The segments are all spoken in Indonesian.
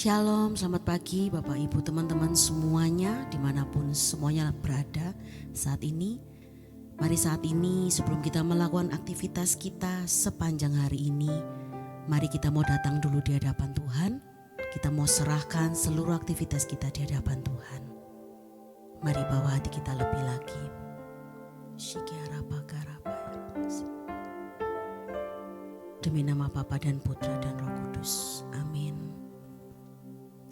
Shalom, selamat pagi Bapak Ibu teman-teman semuanya dimanapun semuanya berada saat ini. Mari saat ini sebelum kita melakukan aktivitas kita sepanjang hari ini, mari kita mau datang dulu di hadapan Tuhan. Kita mau serahkan seluruh aktivitas kita di hadapan Tuhan. Mari bawa hati kita lebih lagi. Demi nama Bapa dan Putra dan Roh Kudus. Amin.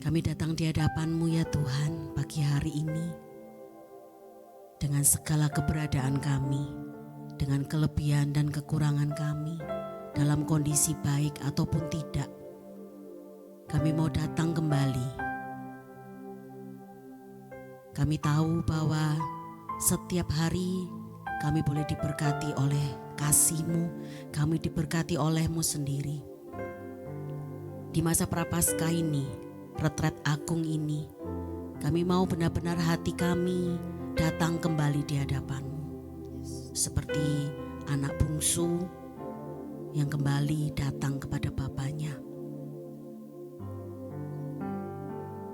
Kami datang di hadapan-Mu ya Tuhan pagi hari ini. Dengan segala keberadaan kami, dengan kelebihan dan kekurangan kami, dalam kondisi baik ataupun tidak, kami mau datang kembali. Kami tahu bahwa setiap hari kami boleh diberkati oleh kasih-Mu, kami diberkati oleh-Mu sendiri. Di masa prapaskah ini, retret agung ini, kami mau benar-benar hati kami datang kembali di hadapan-Mu. Seperti anak bungsu yang kembali datang kepada bapaknya.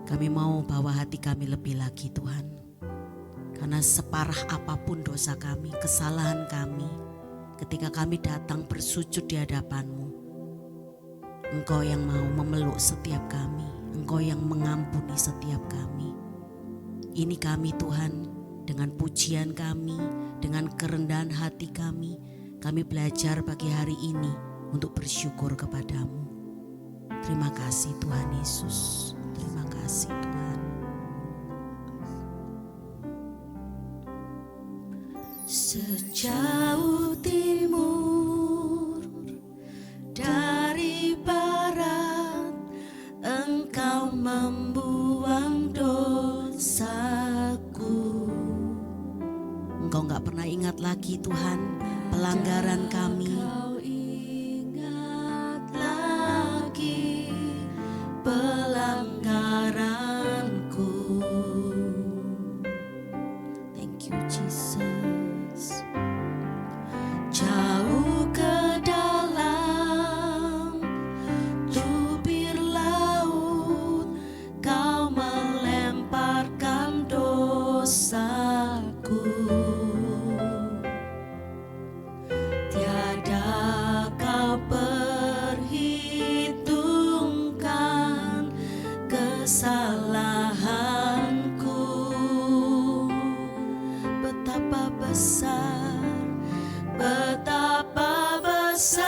Kami mau bawa hati kami lebih lagi Tuhan. Karena separah apapun dosa kami, kesalahan kami, ketika kami datang bersujud di hadapan-Mu, Engkau yang mau memeluk setiap kami, Engkau yang mengampuni setiap kami. Ini kami Tuhan, dengan pujian kami, dengan kerendahan hati kami belajar pagi hari ini untuk bersyukur kepadamu. Terima kasih Tuhan Yesus, terima kasih Tuhan. Sejauh timur dari barat, Engkau membuang dosaku. Engkau gak pernah ingat lagi Tuhan pelanggaran kami. Engkau ingat lagi pelanggaranku. Thank you Jesus. Jauh ke dalam tubir laut, Kau melemparkan dosaku. Tiada Kau perhitungkan kesalahanku. Betapa besar, betapa besar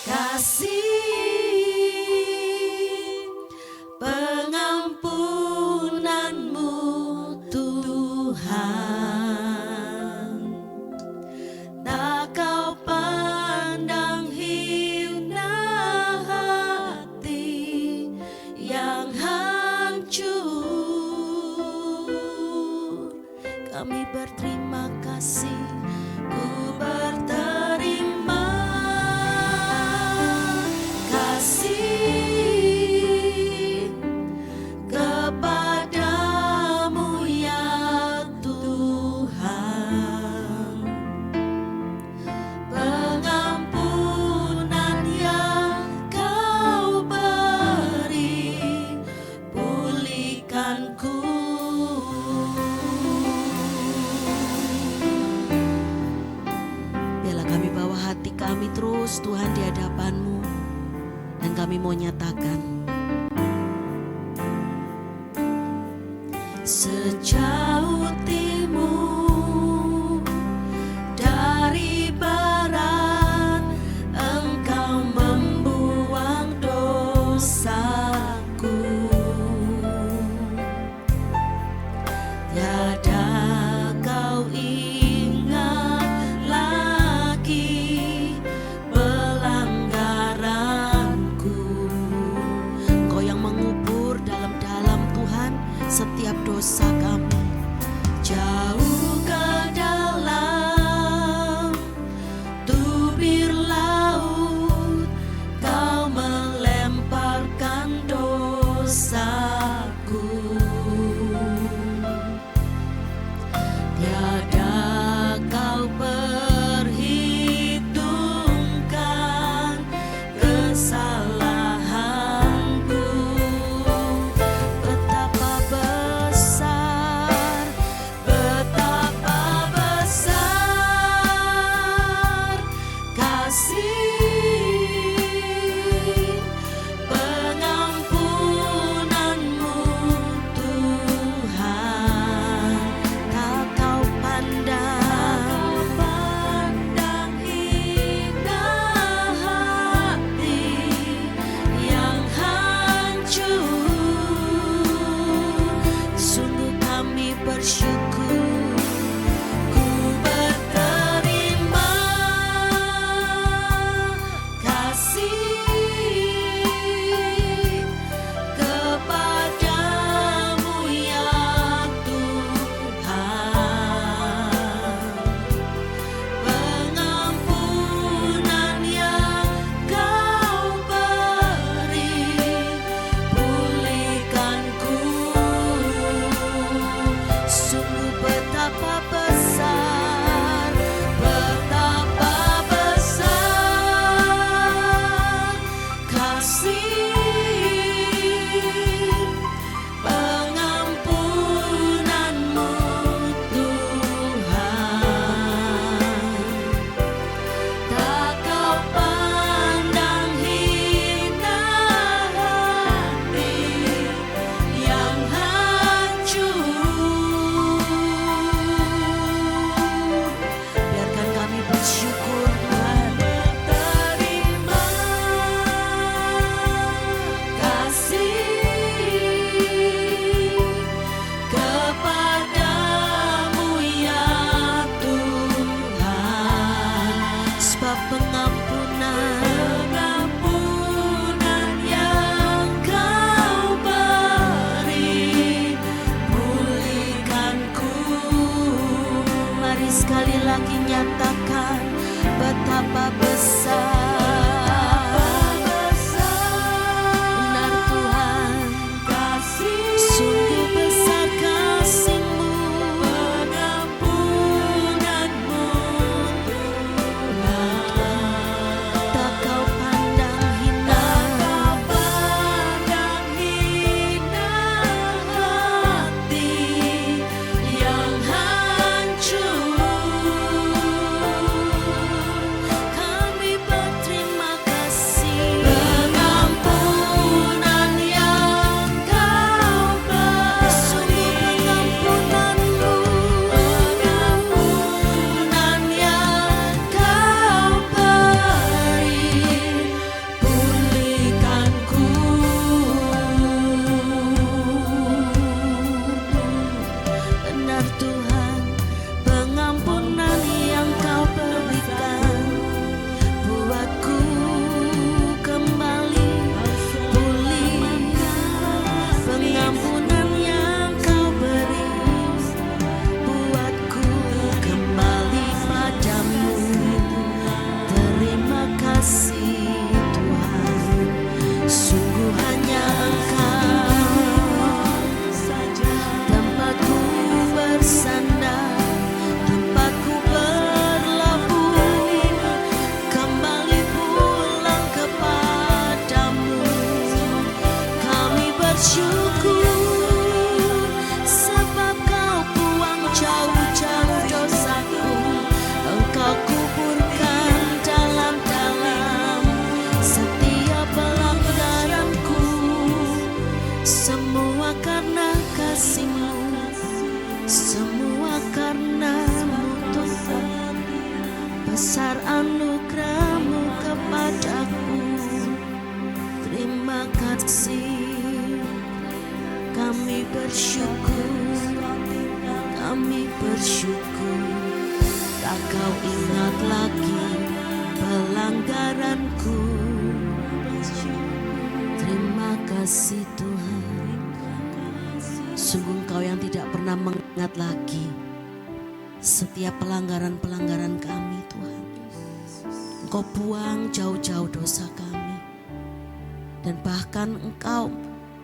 kasih pengampunan-Mu Tuhan. Tak Kau pandang hina hati yang hancur. Kami berterima kasih, ku berterima kasih kepadamu ya Tuhan. Pengampunan yang Kau beri, pulihkanku. Biarlah kami bawa hati kami terus Tuhan di hadapan-Mu, dan kami mau nyatakan, sejauh timur dari barat, Engkau membuang dosaku. Tiada Kau ingat lagi pelanggaranku. Engkau yang mengubur dalam-dalam Tuhan setiap dosa kami. betapa besar. Benar Tuhan, sungguh besar kasih-Mu, pengampunanmu tak Kau pandang hina. pandang hina hati yang hancur. Kami berterima kasih. Pengampunan yang Kau Sungguh beri, pengampunan-Mu, pengampunan yang Kau beri, pulihkanku. benar Tuhan, pengampunan yang Kau berikan buatku kembali pulih. Pengampunan yang Kau beri buatku kembali padamu. Terima kasih Tuhan, sungguh hanya Engkau tempatku bersandar, tempatku berlabuh, kembali pulang kepadamu. Kami bersyukur sebab Kau buang jauh-jauh dosaku, Engkau kuburkan dalam-dalam setiap pelanggaranku. Semua karena kasih-Mu, semua karena-Mu Tuhan. Besar anugerah-Mu kepadaku. Terima kasih. Kami bersyukur, kami bersyukur. Tak Kau ingat lagi pelanggaranku. Terima kasih Tuhan. Sungguh Engkau yang tidak pernah mengingat lagi setiap pelanggaran-pelanggaran kami Tuhan. Engkau buang jauh-jauh dosa kami. Dan bahkan Engkau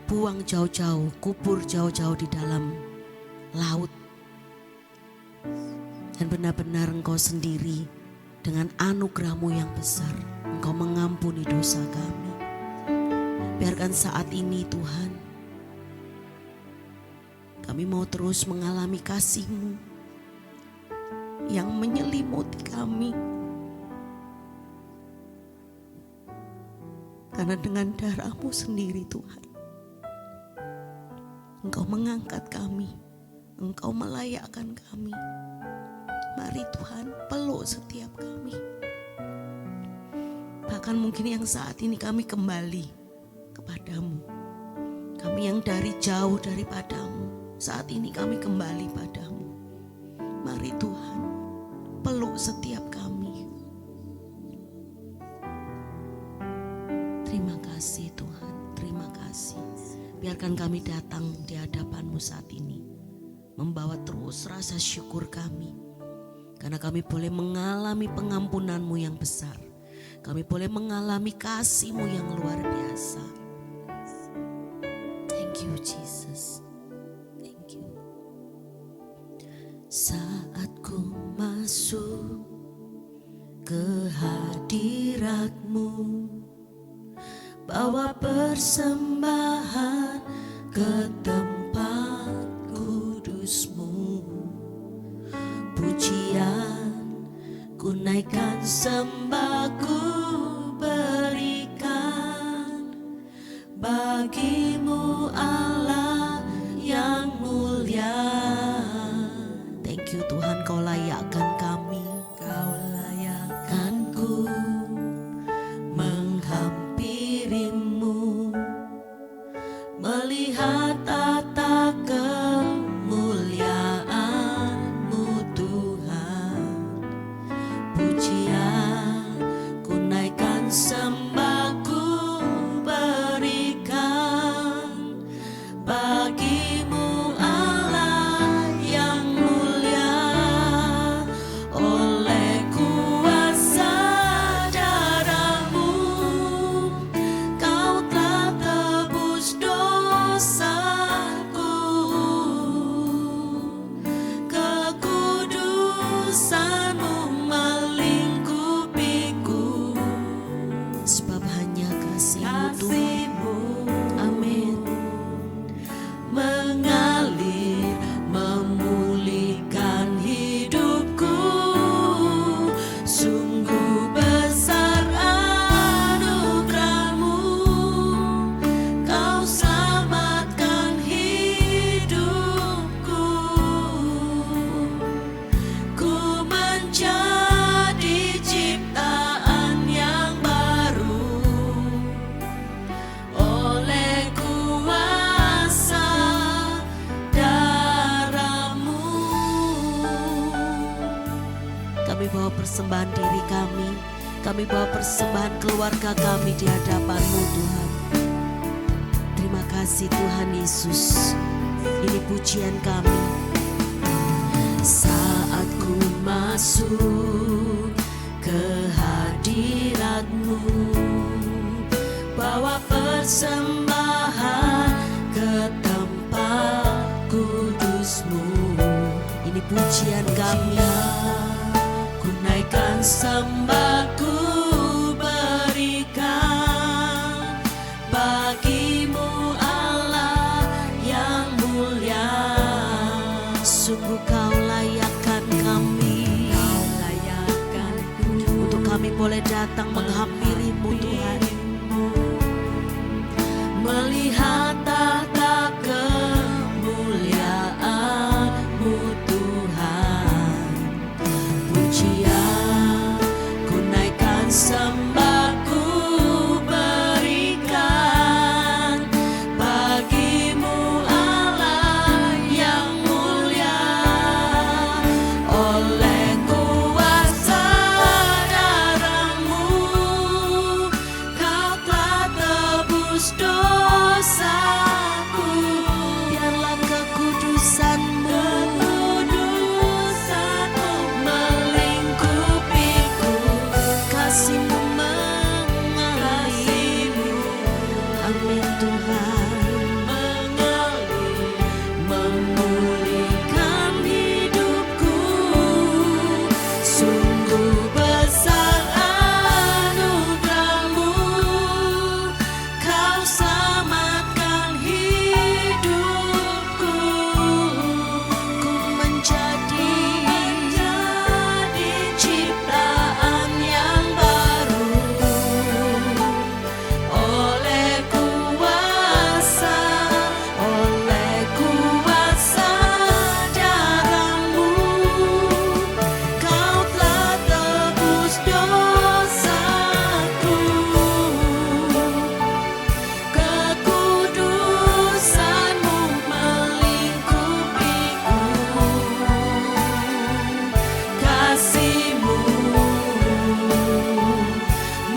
buang jauh-jauh, kubur jauh-jauh di dalam laut. Dan benar-benar Engkau sendiri dengan anugerah-Mu yang besar, Engkau mengampuni dosa kami. Biarkan saat ini Tuhan, kami mau terus mengalami kasih-Mu yang menyelimuti kami. Karena dengan darah-Mu sendiri Tuhan, Engkau mengangkat kami, Engkau melayakkan kami. Mari Tuhan, peluk setiap kami. Bahkan mungkin yang saat ini kami kembali kepadamu. Kami yang dari jauh daripadamu, saat ini kami kembali padamu. Mari Tuhan, peluk setiap kami. Terima kasih Tuhan, terima kasih. Biarkan kami datang di hadapan-Mu saat ini, membawa terus rasa syukur kami. Karena kami boleh mengalami pengampunan-Mu yang besar. Kami boleh mengalami kasih-Mu yang luar biasa. Thank you Jesus. Thank you. Saat ku masuk ke hadirat-Mu, bawa persembahan ke tempat kudus-Mu. Pujian ku naikkan, sembah ku berikan bagi-Mu Allah yang mulia. Thank you Tuhan, Kau layakkan kami, Kau layakkanku menghampiri-Mu, melihat tata kemuliaan-Mu Tuhan. Pujian ku naikkan, sembah ku berikan bagi-Mu Allah yang mulia. Oleh kuasa persembahan diri kami. Kami bawa persembahan keluarga kami di hadapan-Mu Tuhan. Terima kasih Tuhan Yesus. Ini pujian kami. Saat ku masuk ke hadirat-Mu, bawa persembahan ke tempat kudus-Mu. Ini pujian kami. Ku naikkan sembahku, berikan bagi-Mu Allah yang mulia. Sungguh Kau layakkan kami, untuk kami boleh datang menghampiri-Mu Tuhan, melihat tahta kemuliaan-Mu Tuhan. Pujian ku naikkan sembahku, berikan bagi-Mu Allah yang mulia. Oleh kuasa darah-Mu, Kau telah tebus dosaku. Biarlah kekudusan-Mu melingkupiku, kasih-Mu mengalir. Amin Tuhan. Mengalir, memulihkan hidupku. Sungguh besar anugerah-Mu, Kau selamatkan hidupku. Ku menjadi ciptaan yang baru. Oleh kuasa darah-Mu, Kau telah tebus dosaku. Kekudusan-Mu melingkupiku, kasih-Mu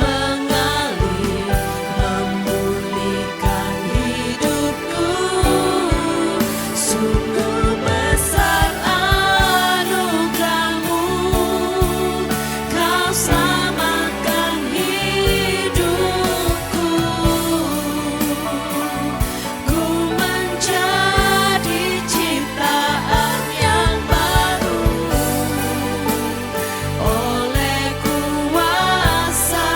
mengalir, memulihkan hidupku. Sungguh besar anugerah-Mu, Kau selamatkan hidupku. Ku menjadi ciptaan yang baru. Oleh kuasa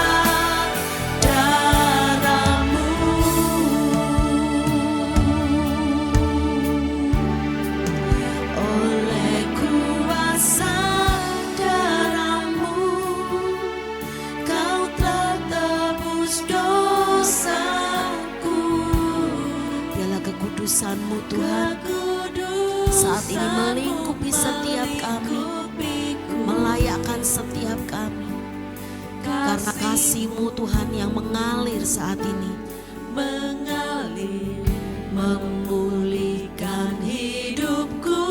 darah-Mu, oleh kuasa darah-Mu, Kau telah tebus dosaku. Biarlah kekudusan-Mu Tuhan saat ini melingkupi setiap kami, melayakkan setiap kami. Karena kasih-Mu Tuhan yang mengalir saat ini, mengalir, memulihkan hidupku.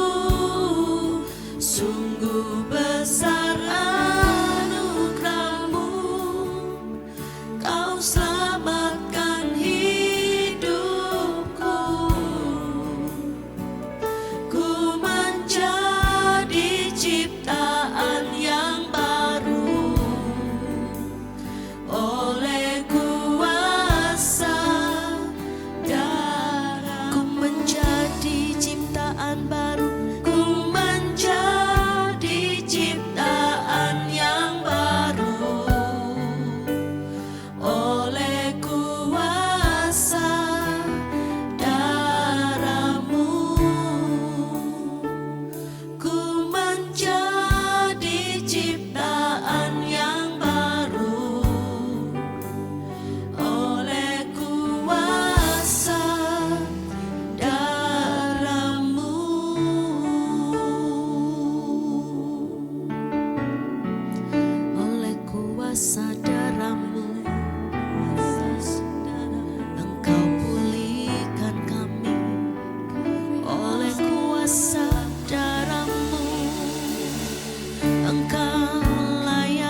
Sungguh besar anugerah-Mu, Kau selamatkan hidupku. Ku menjadi ciptaan yang baru. Oleh kuasa darah, ku menjadi ciptaan baru. Ku menjadi ciptaan yang baru. Oleh kuasa darah-Mu, ku menjadi ciptaan yang baru. Oleh kuasa darah-Mu, oleh kuasa darah-Mu, Engkau pulihkan kami. Oleh kuasa darah-Mu, Engkau layak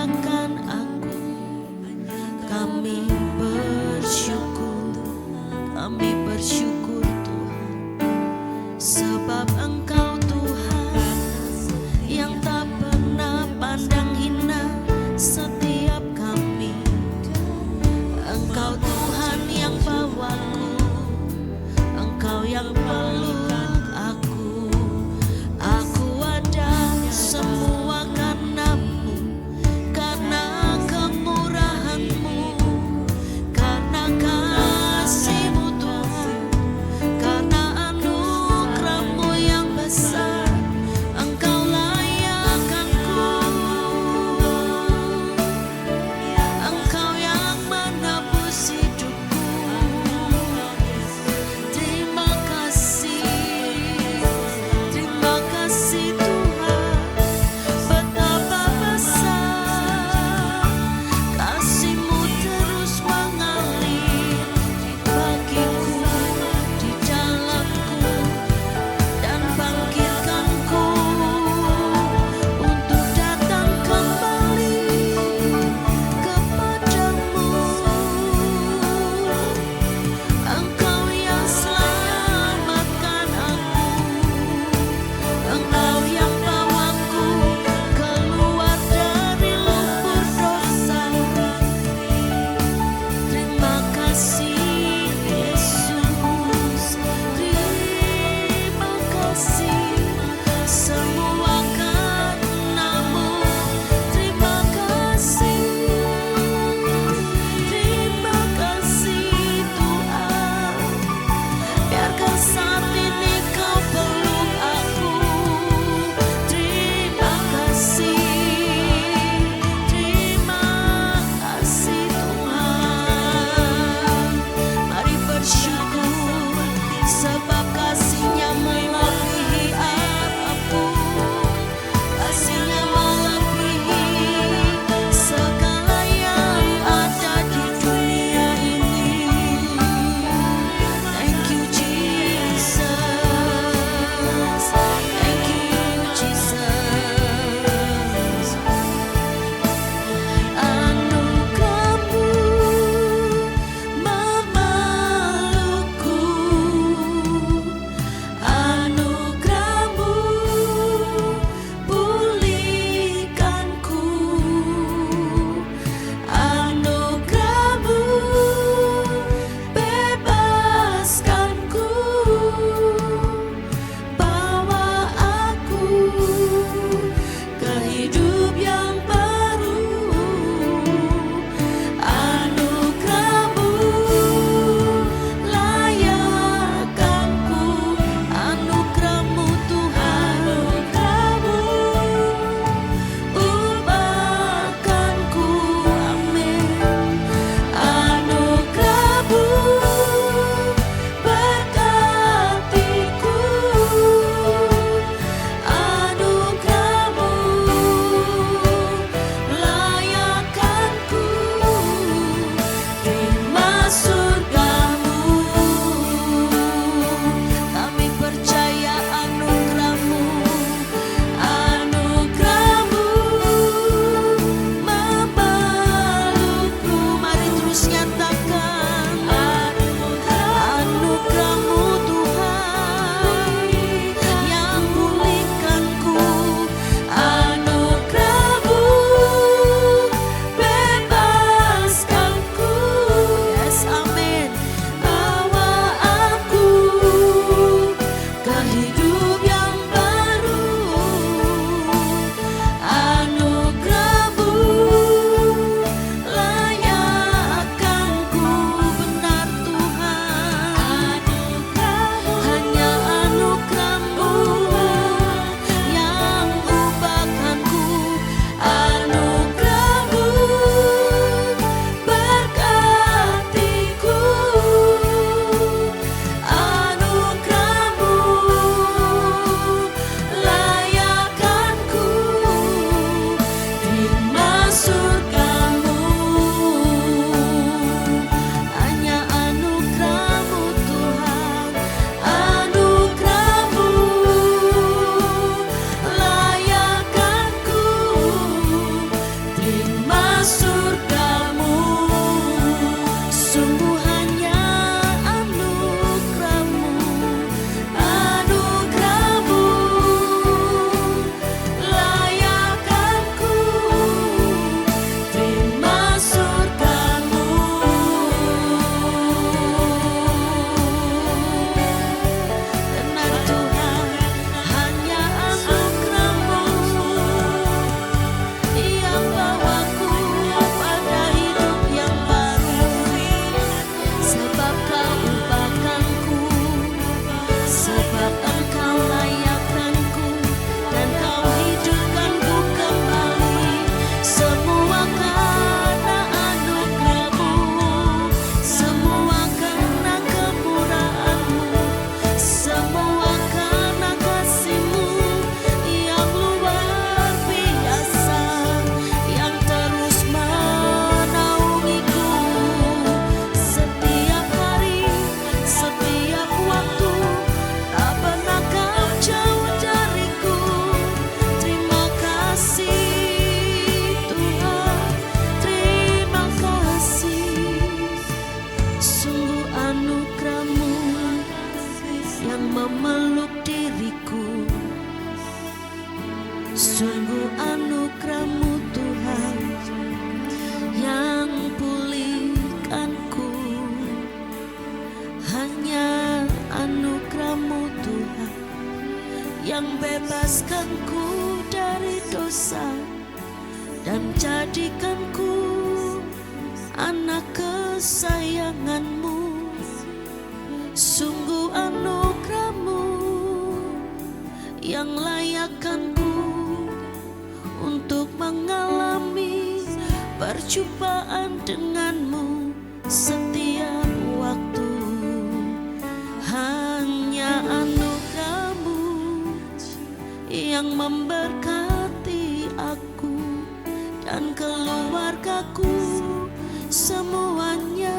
dan jadikanku anak kesayanganmu. Sungguh anugerah-Mu yang layakkanku untuk mengalami perjumpaan dengan-Mu setiap waktu. Hanya anugerah-Mu yang memberkati aku dan keluargaku semuanya,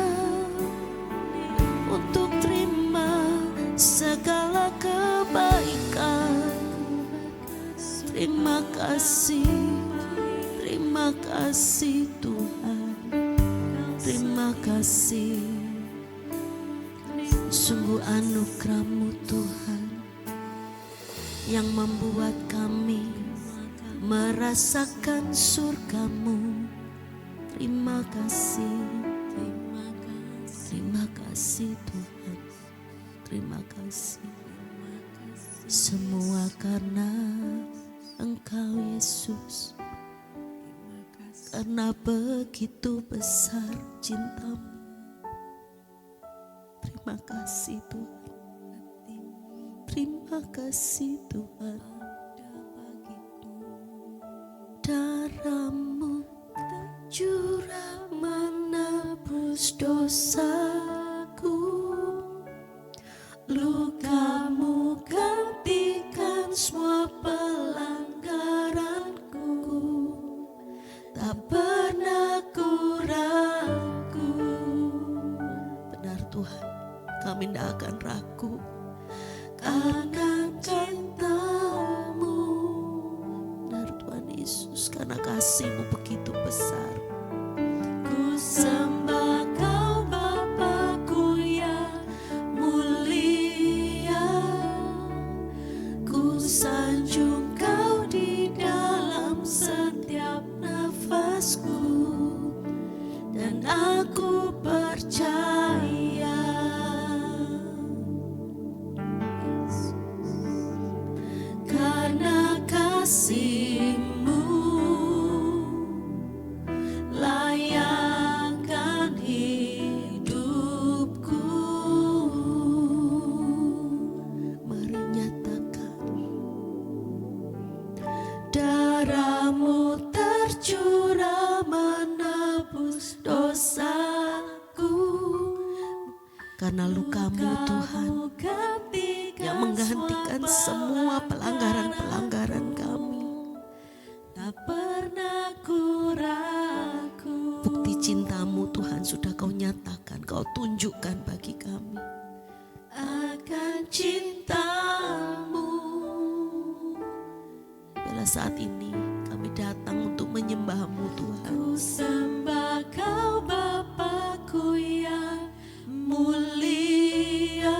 untuk terima segala kebaikan. Terima kasih Tuhan, terima kasih. Sungguh anugerah-Mu Tuhan yang membuat kami merasakan surga-Mu. Terima kasih Tuhan, terima kasih. Semua karena Engkau Yesus, karena begitu besar cinta-Mu. Terima kasih Tuhan, terima kasih Tuhan. Darah-Mu tercurah menebus dosaku, luka-Mu gantikan semua pelanggaranku. Tak pernah ku ragu. Benar Tuhan, kami tidak akan ragu karena cinta-Mu. Benar Tuhan Yesus, karena kasih-Mu begitu besar. Ku sembah Kau Bapa-Ku yang mulia, ku sanjung Kau di dalam setiap nafasku, dan aku percaya karena kasih-Mu layakkan hidupku. Mari nyatakan, darah-Mu tercurah menebus dosaku, karena luka-Mu Tuhan yang menggantikan semua pelanggaran-pelanggaran kami. Tak pernah ku ragu. Bukti cinta-Mu Tuhan sudah Kau nyatakan, Kau tunjukkan bagi kami akan cinta-Mu. Bila saat ini kami datang untuk menyembah-Mu Tuhan. Ku sembah Kau Bapa-Ku yang mulia,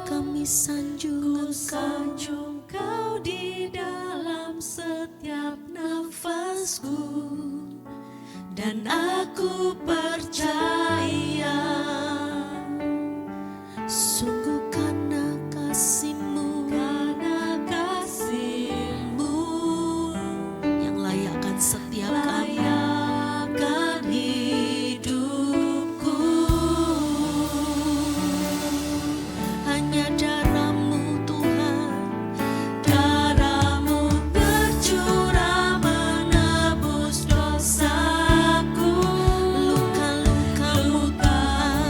kami sanjung Kau di dalam setiap nafasku, dan aku percaya sungguh karena kasih-Mu yang layakkan setiap kami, layakkan hidupku. Hanya darah-Mu Tuhan, darah-Mu tercurah menebus dosaku, luka-luka-Mu Tuhan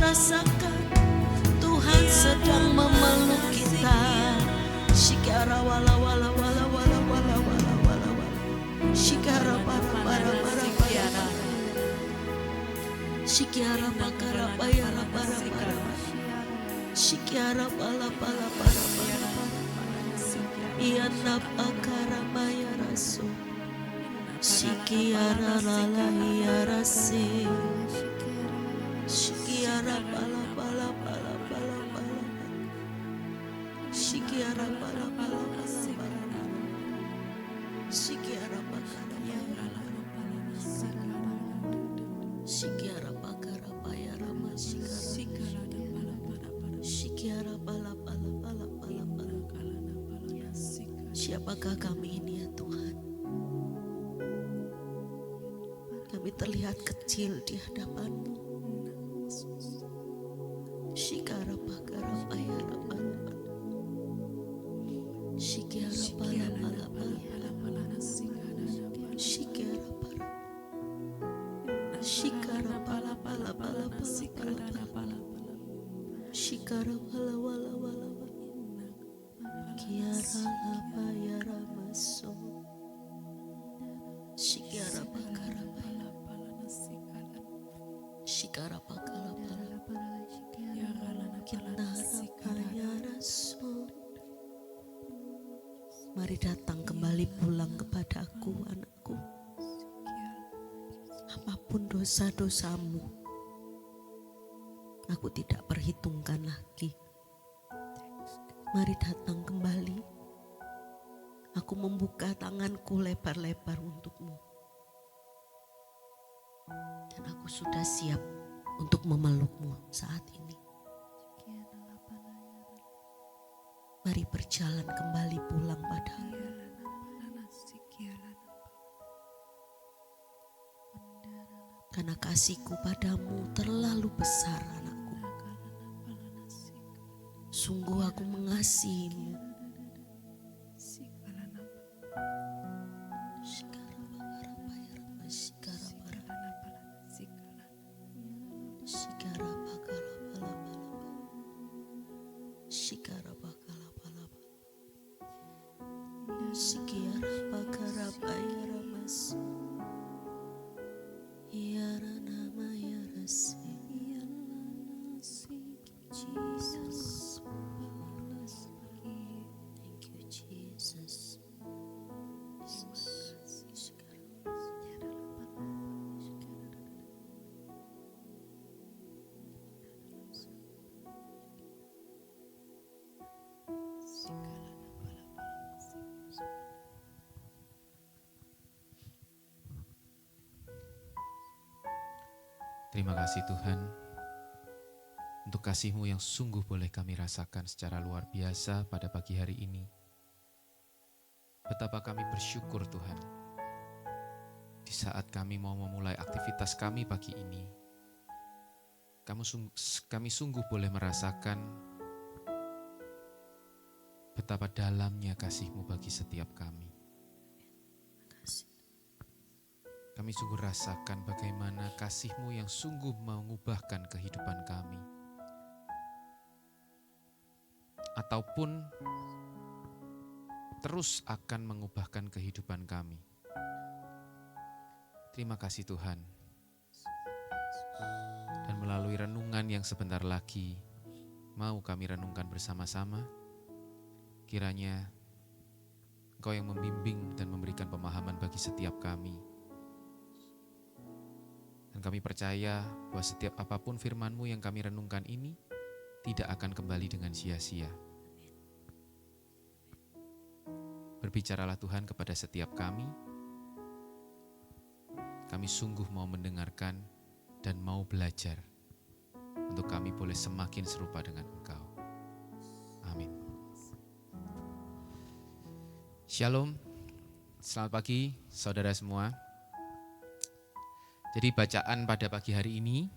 rasakan Tuhan sedang memeluk kita. Shikara wala wala wala wala wala wala wala wala. Shikara para para para para. Shikara bakara bayara para para. Shikara pala pala para para. Iana bakara bayara so. Shikara lala hiara se. Shikara pala pala pala pala pala. Shikara pala pala pala pala. Shikara bakara Shikara bakara bayara masikara. Shikara pala pala pala pala pala. Siapakah kami ini ya Tuhan? Kami terlihat kecil di hadapan-Mu. Shikara bakara bayara pala. Shikara pala pala pala. Shikara para. Shikara pala pala pala pala. Shikara wala wala wala wala. Kiara la bayara maso. Shikara bakara bayara. Shikara bakala pala. Kinara bayara so. Mari datang kembali pulang kepadaku anakku. Apapun dosa-dosamu, aku tidak perhitungkan lagi. Mari datang kembali. Aku membuka tanganku lebar-lebar untukmu. Dan aku sudah siap untuk memelukmu saat ini. Mari berjalan kembali pulang padaku. Karena kasihku padamu terlalu besar anakku. Sungguh aku mengasihimu. Terima kasih Tuhan untuk kasih-Mu yang sungguh boleh kami rasakan secara luar biasa pada pagi hari ini. Betapa kami bersyukur Tuhan, di saat kami mau memulai aktivitas kami pagi ini, kami sungguh boleh merasakan betapa dalamnya kasih-Mu bagi setiap kami. Kami sungguh rasakan bagaimana kasih-Mu yang sungguh mengubahkan kehidupan kami. Ataupun terus akan mengubahkan kehidupan kami. Terima kasih Tuhan. Dan melalui renungan yang sebentar lagi mau kami renungkan bersama-sama, kiranya Engkau yang membimbing dan memberikan pemahaman bagi setiap kami. Dan kami percaya bahwa setiap apapun firman-Mu yang kami renungkan ini tidak akan kembali dengan sia-sia. Berbicaralah Tuhan kepada setiap kami. Kami sungguh mau mendengarkan dan mau belajar untuk kami boleh semakin serupa dengan Engkau. Amin. Shalom, selamat pagi saudara semua. Jadi bacaan pada pagi hari ini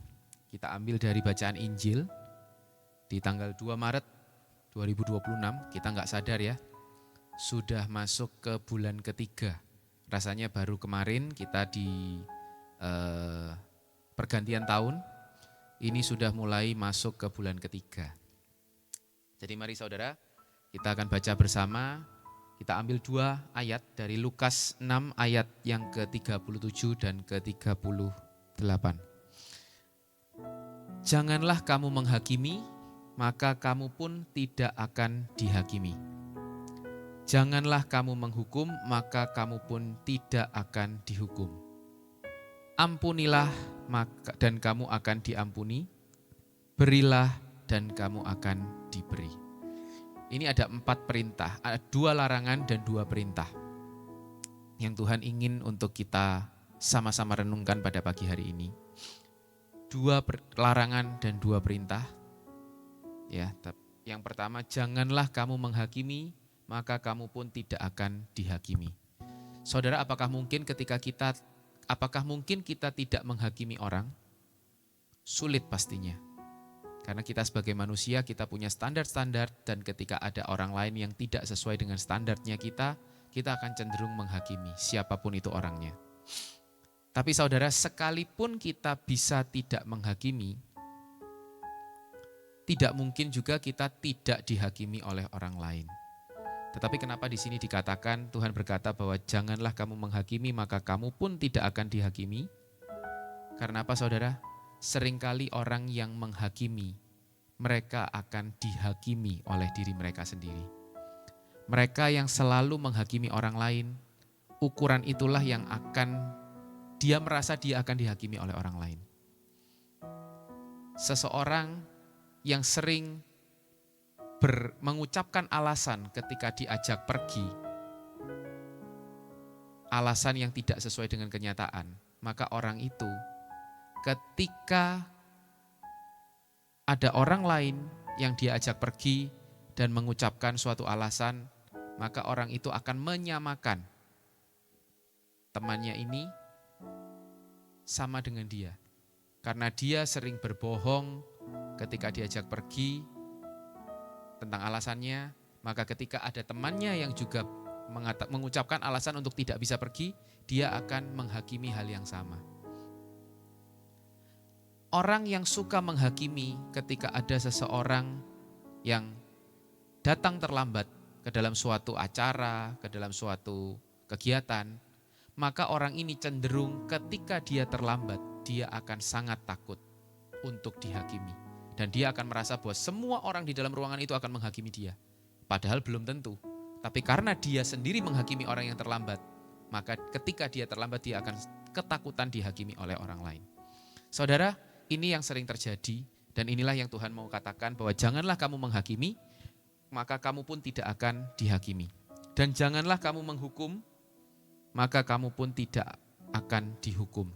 kita ambil dari bacaan Injil di tanggal 2 Maret 2026. Kita nggak sadar ya, sudah masuk ke bulan ketiga. Rasanya baru kemarin kita di pergantian tahun, ini sudah mulai masuk ke bulan ketiga. Jadi mari saudara, kita akan baca bersama. Kita ambil 2 ayat dari Lukas 6 ayat yang ke-37 dan ke-38. Janganlah kamu menghakimi, maka kamu pun tidak akan dihakimi. Janganlah kamu menghukum, maka kamu pun tidak akan dihukum. Ampunilah, dan kamu akan diampuni. Berilah, dan kamu akan diberi. Ini ada 4 perintah, ada 2 larangan dan 2 perintah yang Tuhan ingin untuk kita sama-sama renungkan pada pagi hari ini. 2 larangan dan 2 perintah. Ya, yang pertama, janganlah kamu menghakimi, maka kamu pun tidak akan dihakimi. Saudara, apakah mungkin kita tidak menghakimi orang? Sulit pastinya. Karena kita sebagai manusia, kita punya standar-standar, dan ketika ada orang lain yang tidak sesuai dengan standarnya kita akan cenderung menghakimi siapapun itu orangnya. Tapi saudara, sekalipun kita bisa tidak menghakimi, tidak mungkin juga kita tidak dihakimi oleh orang lain. Tetapi kenapa di sini dikatakan, Tuhan berkata bahwa janganlah kamu menghakimi, maka kamu pun tidak akan dihakimi? Karena apa saudara? Seringkali orang yang menghakimi, mereka akan dihakimi oleh diri mereka sendiri. Mereka yang selalu menghakimi orang lain, ukuran itulah yang dia merasa dia akan dihakimi oleh orang lain. Seseorang yang sering mengucapkan alasan ketika diajak pergi, alasan yang tidak sesuai dengan kenyataan, maka orang itu ketika ada orang lain yang dia ajak pergi dan mengucapkan suatu alasan, maka orang itu akan menyamakan temannya ini sama dengan dia. Karena dia sering berbohong ketika diajak pergi tentang alasannya, maka ketika ada temannya yang juga mengucapkan alasan untuk tidak bisa pergi, dia akan menghakimi hal yang sama. Orang yang suka menghakimi ketika ada seseorang yang datang terlambat ke dalam suatu acara, ke dalam suatu kegiatan, maka orang ini cenderung ketika dia terlambat, dia akan sangat takut untuk dihakimi. Dan dia akan merasa bahwa semua orang di dalam ruangan itu akan menghakimi dia. Padahal belum tentu. Tapi karena dia sendiri menghakimi orang yang terlambat, maka ketika dia terlambat dia akan ketakutan dihakimi oleh orang lain. Saudara, ini yang sering terjadi dan inilah yang Tuhan mau katakan bahwa janganlah kamu menghakimi, maka kamu pun tidak akan dihakimi. Dan janganlah kamu menghukum, maka kamu pun tidak akan dihukum.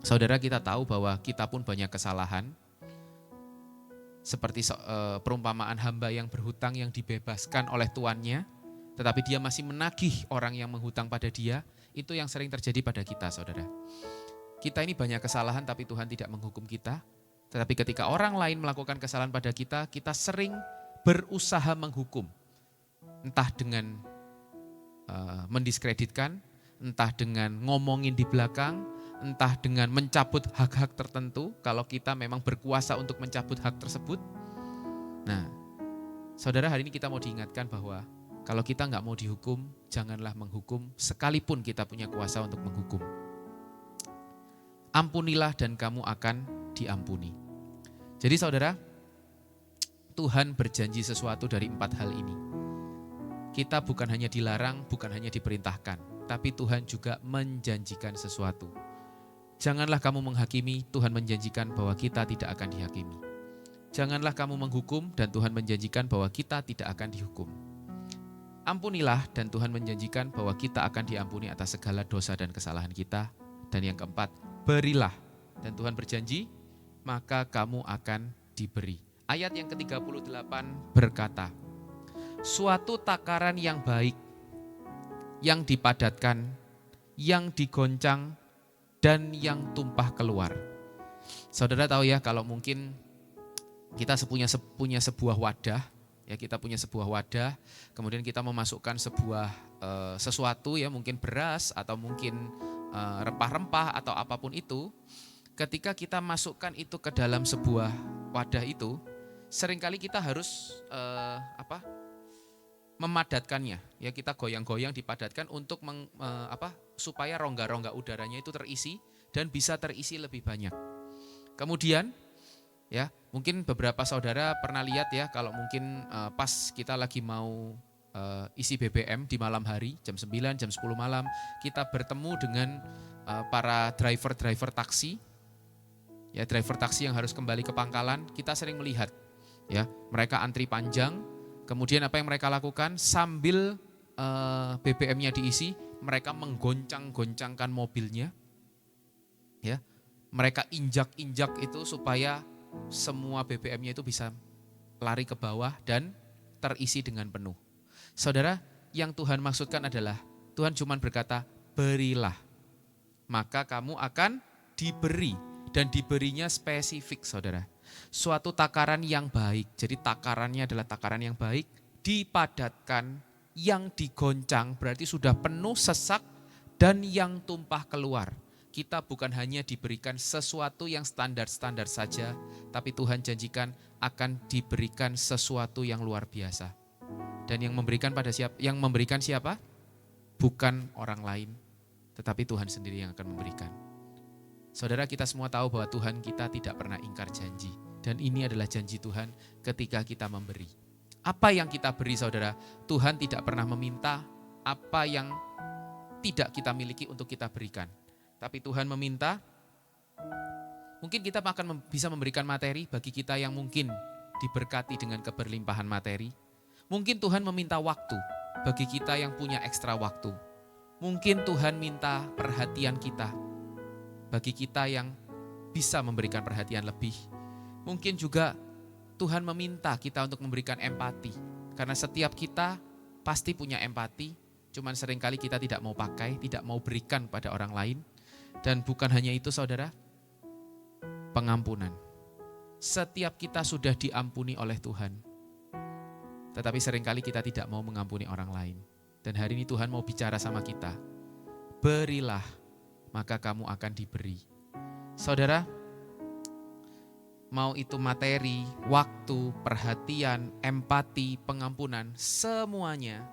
Saudara, kita tahu bahwa kita pun banyak kesalahan. Seperti perumpamaan hamba yang berhutang yang dibebaskan oleh tuannya, tetapi dia masih menagih orang yang menghutang pada dia. Itu yang sering terjadi pada kita, saudara. Kita ini banyak kesalahan tapi Tuhan tidak menghukum kita. Tetapi ketika orang lain melakukan kesalahan pada kita, kita sering berusaha menghukum. Entah dengan mendiskreditkan, entah dengan ngomongin di belakang, entah dengan mencabut hak-hak tertentu kalau kita memang berkuasa untuk mencabut hak tersebut. Nah, saudara, hari ini kita mau diingatkan bahwa kalau kita nggak mau dihukum, janganlah menghukum sekalipun kita punya kuasa untuk menghukum. Ampunilah dan kamu akan diampuni. Jadi saudara, Tuhan berjanji sesuatu dari 4 hal ini. Kita bukan hanya dilarang, bukan hanya diperintahkan, tapi Tuhan juga menjanjikan sesuatu. Janganlah kamu menghakimi, Tuhan menjanjikan bahwa kita tidak akan dihakimi. Janganlah kamu menghukum, dan Tuhan menjanjikan bahwa kita tidak akan dihukum. Ampunilah, dan Tuhan menjanjikan bahwa kita akan diampuni atas segala dosa dan kesalahan kita. Dan yang keempat, berilah, dan Tuhan berjanji, maka kamu akan diberi. Ayat yang ke-38 berkata, suatu takaran yang baik, yang dipadatkan, yang digoncang, dan yang tumpah keluar. Saudara tahu ya, kalau mungkin kita punya sebuah wadah, ya kita punya sebuah wadah, kemudian kita memasukkan sebuah sesuatu ya, mungkin beras atau mungkin rempah-rempah atau apapun itu. ketika kita masukkan itu ke dalam sebuah wadah itu, seringkali kita harus memadatkannya. Ya, kita goyang-goyang dipadatkan untuk supaya rongga-rongga udaranya itu terisi dan bisa terisi lebih banyak. Kemudian ya, mungkin beberapa saudara pernah lihat ya, kalau mungkin pas kita lagi mau isi BBM di malam hari, jam 9, jam 10 malam, kita bertemu dengan para driver taksi, ya driver taksi yang harus kembali ke pangkalan, kita sering melihat ya, mereka antri panjang, kemudian apa yang mereka lakukan sambil BBM-nya diisi, mereka menggoncang-goncangkan mobilnya, ya, mereka injak-injak itu supaya semua BBM-nya itu bisa lari ke bawah dan terisi dengan penuh. Saudara, yang Tuhan maksudkan adalah Tuhan cuma berkata, berilah, maka kamu akan diberi, dan diberinya spesifik, saudara. Suatu takaran yang baik, jadi takarannya adalah takaran yang baik, dipadatkan, yang digoncang berarti sudah penuh sesak, dan yang tumpah keluar. Kita bukan hanya diberikan sesuatu yang standar-standar saja, tapi Tuhan janjikan akan diberikan sesuatu yang luar biasa. Dan yang memberikan siapa? Bukan orang lain, tetapi Tuhan sendiri yang akan memberikan. Saudara, kita semua tahu bahwa Tuhan kita tidak pernah ingkar janji. Dan ini adalah janji Tuhan ketika kita memberi. Apa yang kita beri, saudara? Tuhan tidak pernah meminta apa yang tidak kita miliki untuk kita berikan. Tapi Tuhan meminta, mungkin kita akan bisa memberikan materi bagi kita yang mungkin diberkati dengan keberlimpahan materi. Mungkin Tuhan meminta waktu bagi kita yang punya ekstra waktu. Mungkin Tuhan minta perhatian kita bagi kita yang bisa memberikan perhatian lebih. Mungkin juga Tuhan meminta kita untuk memberikan empati. Karena setiap kita pasti punya empati, cuman seringkali kita tidak mau pakai, tidak mau berikan pada orang lain. Dan bukan hanya itu, saudara, pengampunan. Setiap kita sudah diampuni oleh Tuhan. Tetapi seringkali kita tidak mau mengampuni orang lain. Dan hari ini Tuhan mau bicara sama kita. Berilah, maka kamu akan diberi. Saudara, mau itu materi, waktu, perhatian, empati, pengampunan, semuanya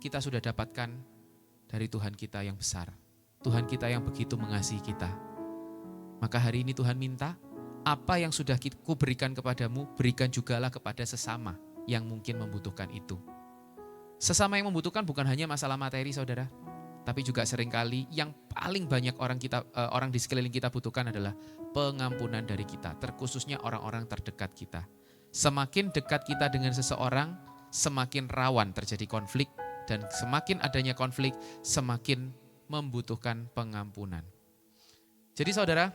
kita sudah dapatkan dari Tuhan kita yang besar. Tuhan kita yang begitu mengasihi kita. Maka hari ini Tuhan minta, apa yang sudah ku berikan kepadamu, berikan jugalah kepada sesama yang mungkin membutuhkan itu. Sesama yang membutuhkan bukan hanya masalah materi, saudara, tapi juga seringkali yang paling banyak orang di sekeliling kita butuhkan adalah pengampunan dari kita, terkhususnya orang-orang terdekat kita. Semakin dekat kita dengan seseorang, semakin rawan terjadi konflik, dan semakin adanya konflik, semakin membutuhkan pengampunan. Jadi saudara,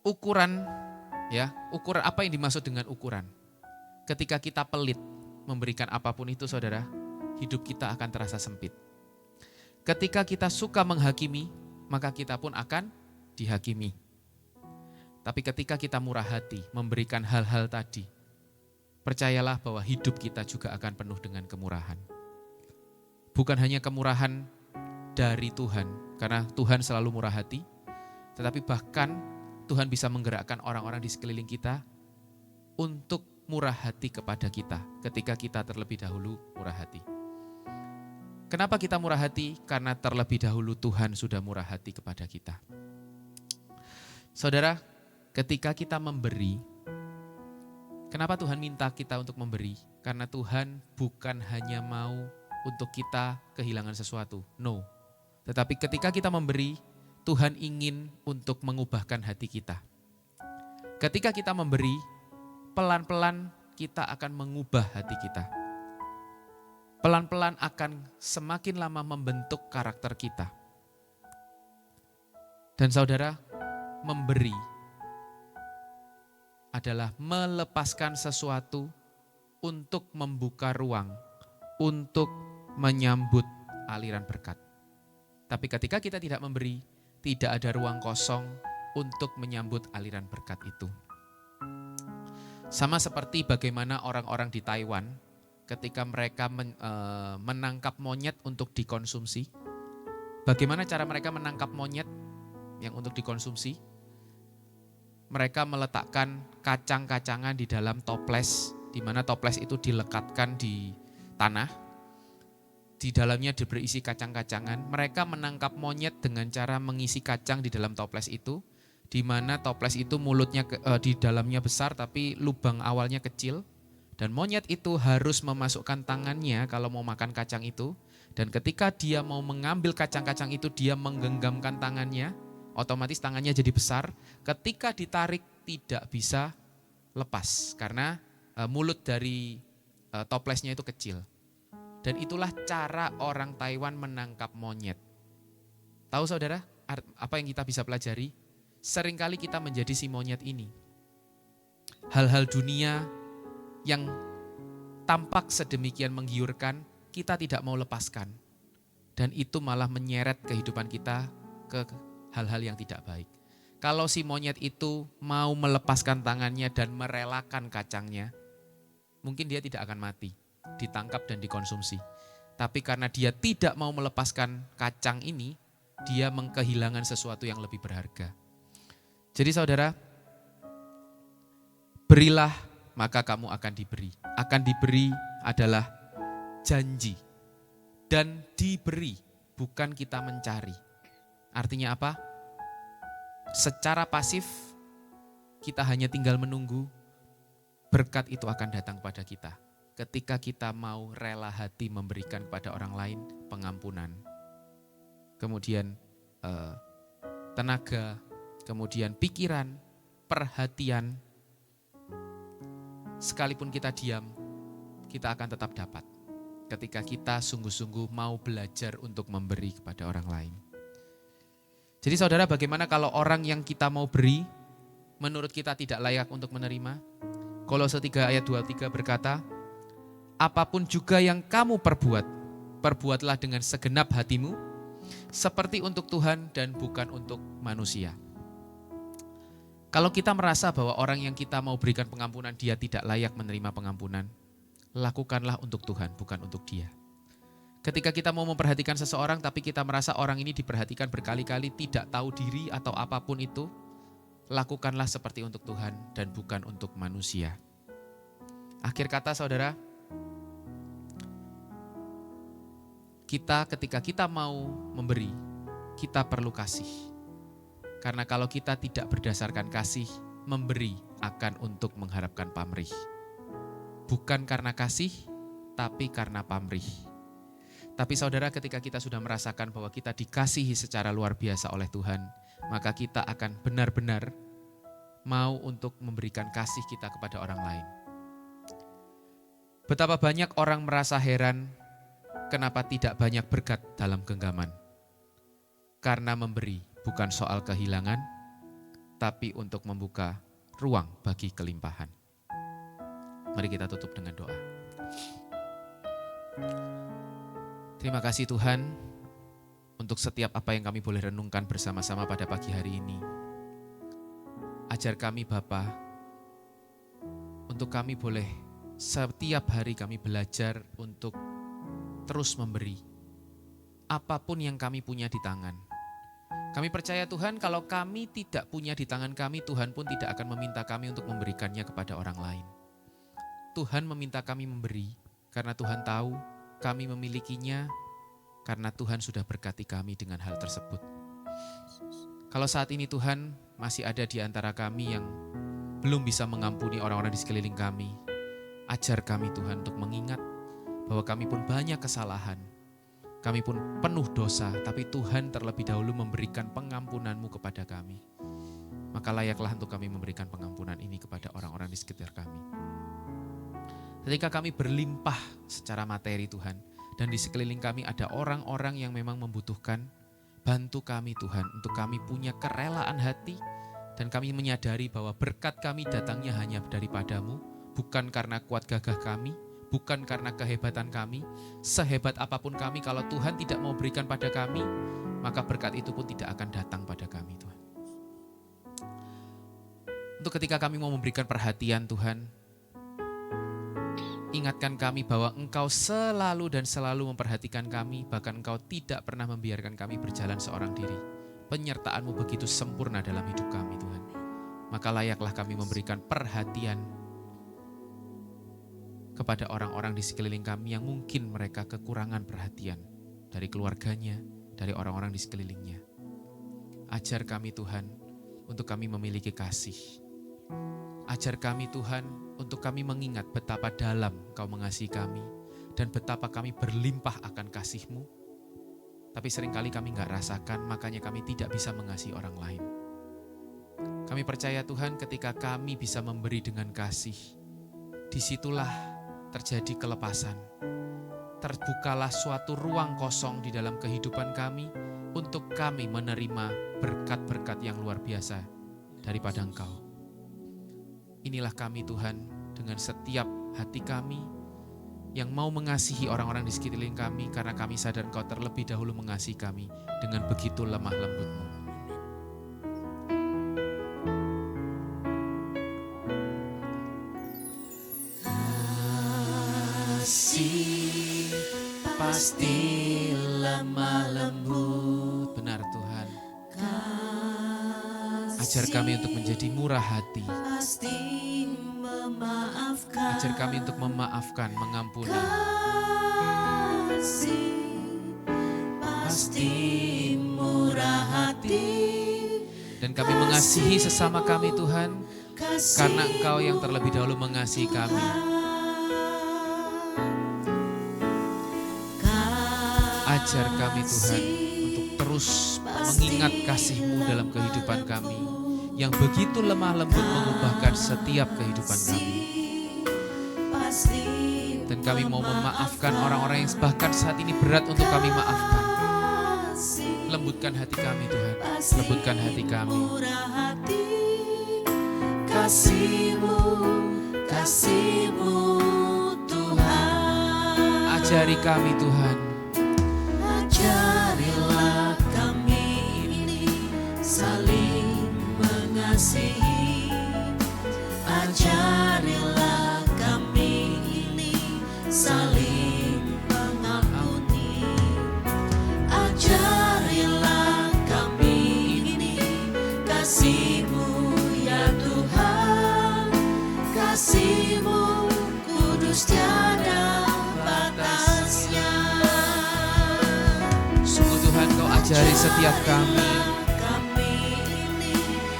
ukuran apa yang dimaksud dengan ukuran? Ketika kita pelit memberikan apapun itu, saudara, hidup kita akan terasa sempit. Ketika kita suka menghakimi, maka kita pun akan dihakimi. Tapi ketika kita murah hati memberikan hal-hal tadi, percayalah bahwa hidup kita juga akan penuh dengan kemurahan. Bukan hanya kemurahan dari Tuhan, karena Tuhan selalu murah hati, tetapi bahkan Tuhan bisa menggerakkan orang-orang di sekeliling kita untuk murah hati kepada kita ketika kita terlebih dahulu murah hati. Kenapa kita murah hati? Karena terlebih dahulu Tuhan sudah murah hati kepada kita. Saudara, ketika kita memberi, kenapa Tuhan minta kita untuk memberi? Karena Tuhan bukan hanya mau untuk kita kehilangan sesuatu, no. Tetapi ketika kita memberi, Tuhan ingin untuk mengubahkan hati kita. Ketika kita memberi, pelan-pelan kita akan mengubah hati kita. Pelan-pelan akan semakin lama membentuk karakter kita. Dan saudara, memberi adalah melepaskan sesuatu untuk membuka ruang, untuk menyambut aliran berkat. Tapi ketika kita tidak memberi, tidak ada ruang kosong untuk menyambut aliran berkat itu. Sama seperti bagaimana orang-orang di Taiwan ketika mereka menangkap monyet untuk dikonsumsi, Bagaimana cara mereka menangkap monyet yang untuk dikonsumsi? Mereka meletakkan kacang-kacangan di dalam toples, di mana toples itu dilekatkan di tanah. Di dalamnya berisi kacang-kacangan. Mereka menangkap monyet dengan cara mengisi kacang di dalam toples itu, di mana toples itu mulutnya di dalamnya besar tapi lubang awalnya kecil. Dan monyet itu harus memasukkan tangannya kalau mau makan kacang itu. Dan ketika dia mau mengambil kacang-kacang itu, dia menggenggamkan tangannya, otomatis tangannya jadi besar. Ketika ditarik tidak bisa lepas karena mulut dari toplesnya itu kecil. Dan itulah cara orang Taiwan menangkap monyet. Tahu saudara, apa yang kita bisa pelajari? Seringkali kita menjadi si monyet ini. Hal-hal dunia yang tampak sedemikian menggiurkan, kita tidak mau lepaskan. Dan itu malah menyeret kehidupan kita ke hal-hal yang tidak baik. Kalau si monyet itu mau melepaskan tangannya dan merelakan kacangnya, mungkin dia tidak akan mati, ditangkap dan dikonsumsi. Tapi karena dia tidak mau melepaskan kacang ini, dia kehilangan sesuatu yang lebih berharga. Jadi saudara, berilah maka kamu akan diberi. Akan diberi adalah janji. Dan diberi, bukan kita mencari. Artinya apa? Secara pasif, kita hanya tinggal menunggu, berkat itu akan datang pada kita. Ketika kita mau rela hati memberikan kepada orang lain pengampunan. Kemudian tenaga, kemudian pikiran, perhatian. Sekalipun kita diam, kita akan tetap dapat. Ketika kita sungguh-sungguh mau belajar untuk memberi kepada orang lain. Jadi saudara, bagaimana kalau orang yang kita mau beri, menurut kita tidak layak untuk menerima? Kolose 3 ayat 23 berkata, apapun juga yang kamu perbuat, perbuatlah dengan segenap hatimu, seperti untuk Tuhan dan bukan untuk manusia. Kalau kita merasa bahwa orang yang kita mau berikan pengampunan, dia tidak layak menerima pengampunan, lakukanlah untuk Tuhan, bukan untuk dia. Ketika kita mau memperhatikan seseorang, tapi kita merasa orang ini diperhatikan berkali-kali, tidak tahu diri atau apapun itu, lakukanlah seperti untuk Tuhan dan bukan untuk manusia. Akhir kata saudara, ketika kita mau memberi, kita perlu kasih. Karena kalau kita tidak berdasarkan kasih, memberi akan untuk mengharapkan pamrih. Bukan karena kasih, tapi karena pamrih. Tapi saudara, ketika kita sudah merasakan bahwa kita dikasihi secara luar biasa oleh Tuhan, maka kita akan benar-benar mau untuk memberikan kasih kita kepada orang lain. Betapa banyak orang merasa heran kenapa tidak banyak berkat dalam genggaman. Karena memberi bukan soal kehilangan, tapi untuk membuka ruang bagi kelimpahan. Mari kita tutup dengan doa. Terima kasih Tuhan untuk setiap apa yang kami boleh renungkan bersama-sama pada pagi hari ini. Ajar kami Bapa, untuk kami boleh setiap hari kami belajar untuk terus memberi. Apapun yang kami punya di tangan. Kami percaya Tuhan, kalau kami tidak punya di tangan kami, Tuhan pun tidak akan meminta kami untuk memberikannya kepada orang lain. Tuhan meminta kami memberi, karena Tuhan tahu kami memilikinya, karena Tuhan sudah berkati kami dengan hal tersebut. Kalau saat ini Tuhan masih ada di antara kami yang belum bisa mengampuni orang-orang di sekeliling kami, ajar kami Tuhan untuk mengingat bahwa kami pun banyak kesalahan. Kami pun penuh dosa, tapi Tuhan terlebih dahulu memberikan pengampunan-Mu kepada kami. Maka layaklah untuk kami memberikan pengampunan ini kepada orang-orang di sekitar kami. Ketika kami berlimpah secara materi Tuhan, dan di sekeliling kami ada orang-orang yang memang membutuhkan, bantu kami Tuhan untuk kami punya kerelaan hati, dan kami menyadari bahwa berkat kami datangnya hanya daripada-Mu, bukan karena kuat gagah kami, bukan karena kehebatan kami. Sehebat apapun kami, kalau Tuhan tidak mau berikan pada kami, maka berkat itu pun tidak akan datang pada kami Tuhan. Untuk ketika kami mau memberikan perhatian Tuhan, Ingatkan kami bahwa Engkau selalu dan selalu memperhatikan kami, bahkan Engkau tidak pernah membiarkan kami berjalan seorang diri. Penyertaan-Mu begitu sempurna dalam hidup kami, Tuhan. Maka layaklah kami memberikan perhatian kepada orang-orang di sekeliling kami yang mungkin mereka kekurangan perhatian dari keluarganya, dari orang-orang di sekelilingnya. Ajar kami Tuhan untuk kami memiliki kasih. Ajar kami Tuhan untuk kami mengingat betapa dalam Kau mengasihi kami dan betapa kami berlimpah akan kasih-Mu. Tapi seringkali kami gak rasakan, makanya kami tidak bisa mengasihi orang lain. Kami percaya Tuhan ketika kami bisa memberi dengan kasih, disitulah terjadi kelepasan. Terbukalah suatu ruang kosong di dalam kehidupan kami untuk kami menerima berkat-berkat yang luar biasa daripada Engkau. Inilah kami Tuhan dengan setiap hati kami yang mau mengasihi orang-orang di sekeliling kami karena kami sadar Engkau terlebih dahulu mengasihi kami dengan begitu lemah lembut-Mu. Kasih pasti lemah lembut. Benar Tuhan. Ajar kami untuk menjadi murah hati. Pasti memaafkan. Ajar kami untuk memaafkan, mengampuni. Kasih pasti murah hati. Dan kami mengasihi sesama kami Tuhan, karena Engkau yang terlebih dahulu mengasihi kami. Ajar kami Tuhan untuk terus mengingat kasih-Mu dalam kehidupan kami, yang begitu lemah lembut mengubahkan setiap kehidupan kami. Dan kami mau memaafkan orang-orang yang bahkan saat ini berat untuk kami maafkan. Lembutkan hati kami Tuhan, lembutkan hati kami. Kasih-Mu, kasih-Mu Tuhan. Ajari kami Tuhan. Ajarilah kami ini saling mengasihi. Ajarilah kami ini saling mengampuni. Ajarilah kami ini kasih-Mu ya Tuhan. Kasih-Mu kudus tiada batasnya. Sungguh Tuhan Kau ajari setiap kami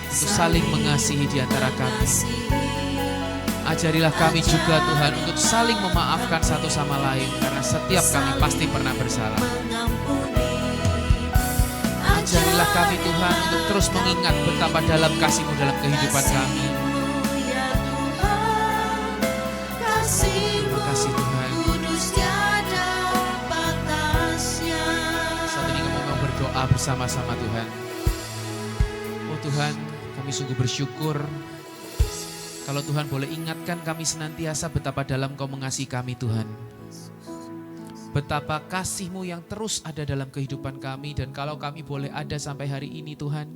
untuk saling mengasihi di antara kami. Ajarilah kami juga Tuhan untuk saling memaafkan satu sama lain, karena setiap kami pasti pernah bersalah. Ajarilah kami Tuhan untuk terus mengingat betapa dalam kasih-Mu dalam kehidupan kami. Terima kasih Tuhan. Saat ini kami mau berdoa bersama-sama Tuhan. Oh Tuhan, kami sungguh bersyukur kalau Tuhan boleh ingatkan kami senantiasa betapa dalam Kau mengasihi kami Tuhan. Betapa kasih-Mu yang terus ada dalam kehidupan kami, dan kalau kami boleh ada sampai hari ini Tuhan,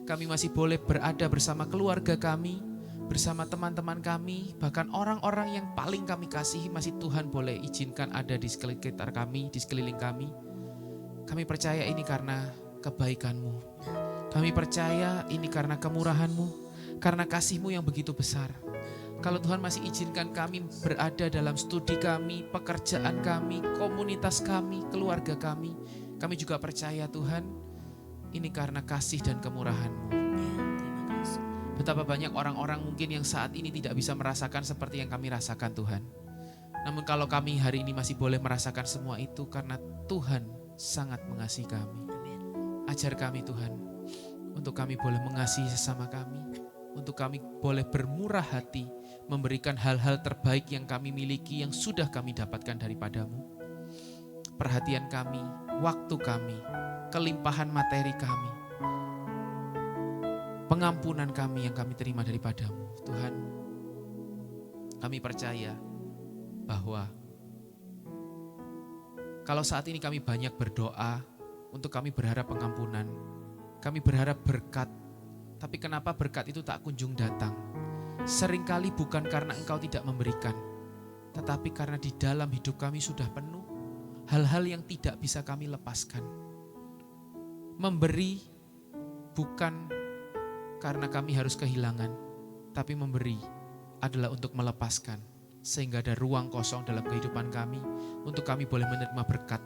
kami masih boleh berada bersama keluarga kami, bersama teman-teman kami, bahkan orang-orang yang paling kami kasihi masih Tuhan boleh izinkan ada di sekitar kami, di sekeliling kami. Kami percaya ini karena kebaikan-Mu. Kami percaya ini karena kemurahan-Mu, karena kasih-Mu yang begitu besar. Kalau Tuhan masih izinkan kami berada dalam studi kami, pekerjaan kami, komunitas kami, keluarga kami juga percaya Tuhan, ini karena kasih dan kemurahan-Mu. Betapa banyak orang-orang mungkin yang saat ini tidak bisa merasakan seperti yang kami rasakan Tuhan. Namun kalau kami hari ini masih boleh merasakan semua itu karena Tuhan sangat mengasihi kami. Ajar kami Tuhan, untuk kami boleh mengasihi sesama kami, untuk kami boleh bermurah hati, memberikan hal-hal terbaik yang kami miliki, yang sudah kami dapatkan daripada-Mu. Perhatian kami, waktu kami, kelimpahan materi kami, pengampunan kami yang kami terima daripada-Mu. Tuhan, kami percaya bahwa kalau saat ini kami banyak berdoa untuk kami berharap pengampunan, kami berharap berkat, tapi kenapa berkat itu tak kunjung datang? Seringkali bukan karena Engkau tidak memberikan, tetapi karena di dalam hidup kami sudah penuh hal-hal yang tidak bisa kami lepaskan. Memberi bukan karena kami harus kehilangan, tapi memberi adalah untuk melepaskan, sehingga ada ruang kosong dalam kehidupan kami untuk kami boleh menerima berkat,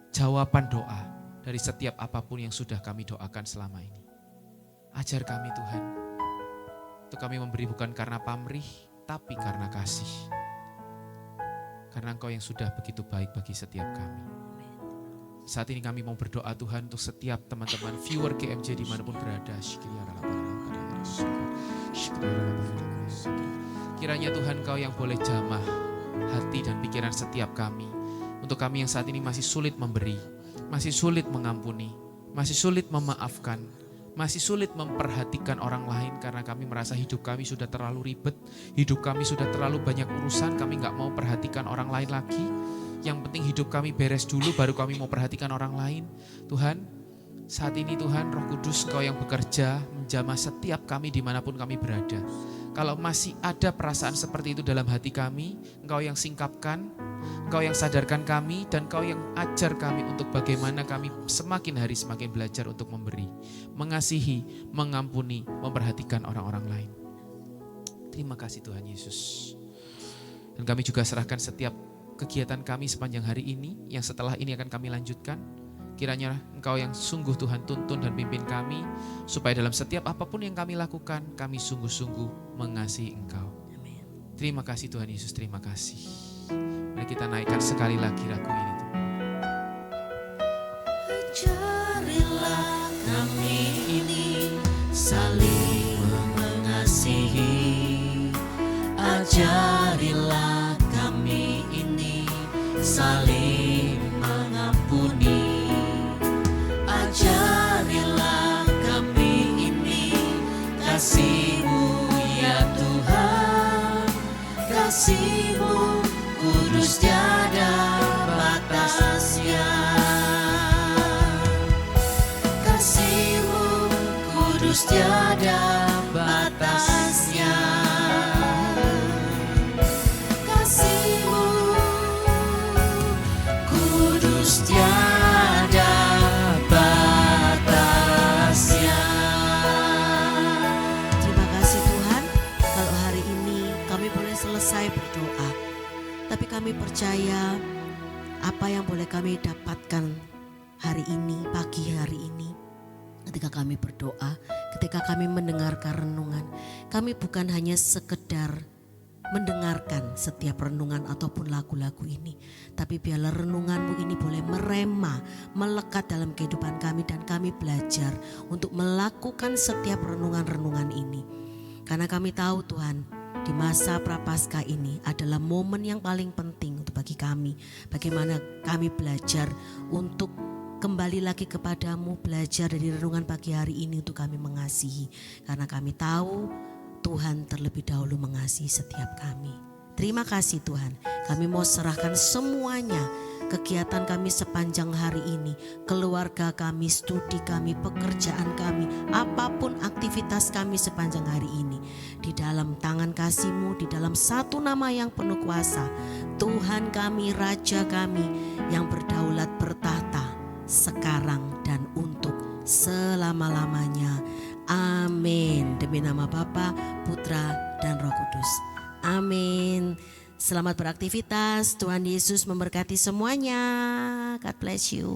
jawaban doa dari setiap apapun yang sudah kami doakan selama ini. Ajar kami Tuhan, untuk kami memberi bukan karena pamrih, tapi karena kasih. Karena Engkau yang sudah begitu baik bagi setiap kami. Saat ini kami mau berdoa Tuhan untuk setiap teman-teman viewer GMJ dimanapun berada. Kiranya Tuhan Engkau yang boleh jamah hati dan pikiran setiap kami. Untuk kami yang saat ini masih sulit memberi, masih sulit mengampuni, masih sulit memaafkan, masih sulit memperhatikan orang lain karena kami merasa hidup kami sudah terlalu ribet, hidup kami sudah terlalu banyak urusan, kami gak mau perhatikan orang lain lagi. Yang penting hidup kami beres dulu baru kami mau perhatikan orang lain. Tuhan, saat ini Tuhan Roh Kudus Engkau yang bekerja menjamah setiap kami dimanapun kami berada. Kalau masih ada perasaan seperti itu dalam hati kami, Engkau yang singkapkan, Engkau yang sadarkan kami, dan Engkau yang ajar kami untuk bagaimana kami semakin hari semakin belajar untuk memberi, mengasihi, mengampuni, memperhatikan orang-orang lain. Terima kasih Tuhan Yesus. Dan kami juga serahkan setiap kegiatan kami sepanjang hari ini, yang setelah ini akan kami lanjutkan. Kiranya Engkau yang sungguh Tuhan tuntun dan pimpin kami, supaya dalam setiap apapun yang kami lakukan, kami sungguh-sungguh mengasihi Engkau. Amin. Terima kasih Tuhan Yesus, terima kasih. Mari kita naikkan sekali lagi lagu ini. Ajarilah kami ini saling mengasihi. Ajarilah kami ini saling mengampuni. Ajarilah kami ini kasih-Mu ya Tuhan. Kasih-Mu kudus tiada batasnya. Kasih-Mu kudus tiada batasnya. Kasih-Mu kudus tiada batasnya. Terima kasih Tuhan, kalau hari ini kami boleh selesai berdoa. Tapi kami percaya apa yang boleh kami dapatkan hari ini, pagi hari ini. Ketika kami berdoa, ketika kami mendengarkan renungan, kami bukan hanya sekedar mendengarkan setiap renungan ataupun lagu-lagu ini. Tapi biarlah renungan-Mu ini boleh merema, melekat dalam kehidupan kami, dan kami belajar untuk melakukan setiap renungan-renungan ini. Karena kami tahu Tuhan, di masa Prapaskah ini adalah momen yang paling penting untuk bagi kami. Bagaimana kami belajar untuk kembali lagi kepadamu, belajar dari renungan pagi hari ini untuk kami mengasihi. Karena kami tahu Tuhan terlebih dahulu mengasihi setiap kami. Terima kasih Tuhan, kami mau serahkan semuanya, kegiatan kami sepanjang hari ini, keluarga kami, studi kami, pekerjaan kami, apapun aktivitas kami sepanjang hari ini, di dalam tangan kasih-Mu, di dalam satu nama yang penuh kuasa, Tuhan kami, Raja kami yang berdaulat bertahta sekarang dan untuk selama-lamanya. Amin. Demi nama Bapa, Putra, dan Roh Kudus. Amin. Selamat beraktivitas. Tuhan Yesus memberkati semuanya. God bless you.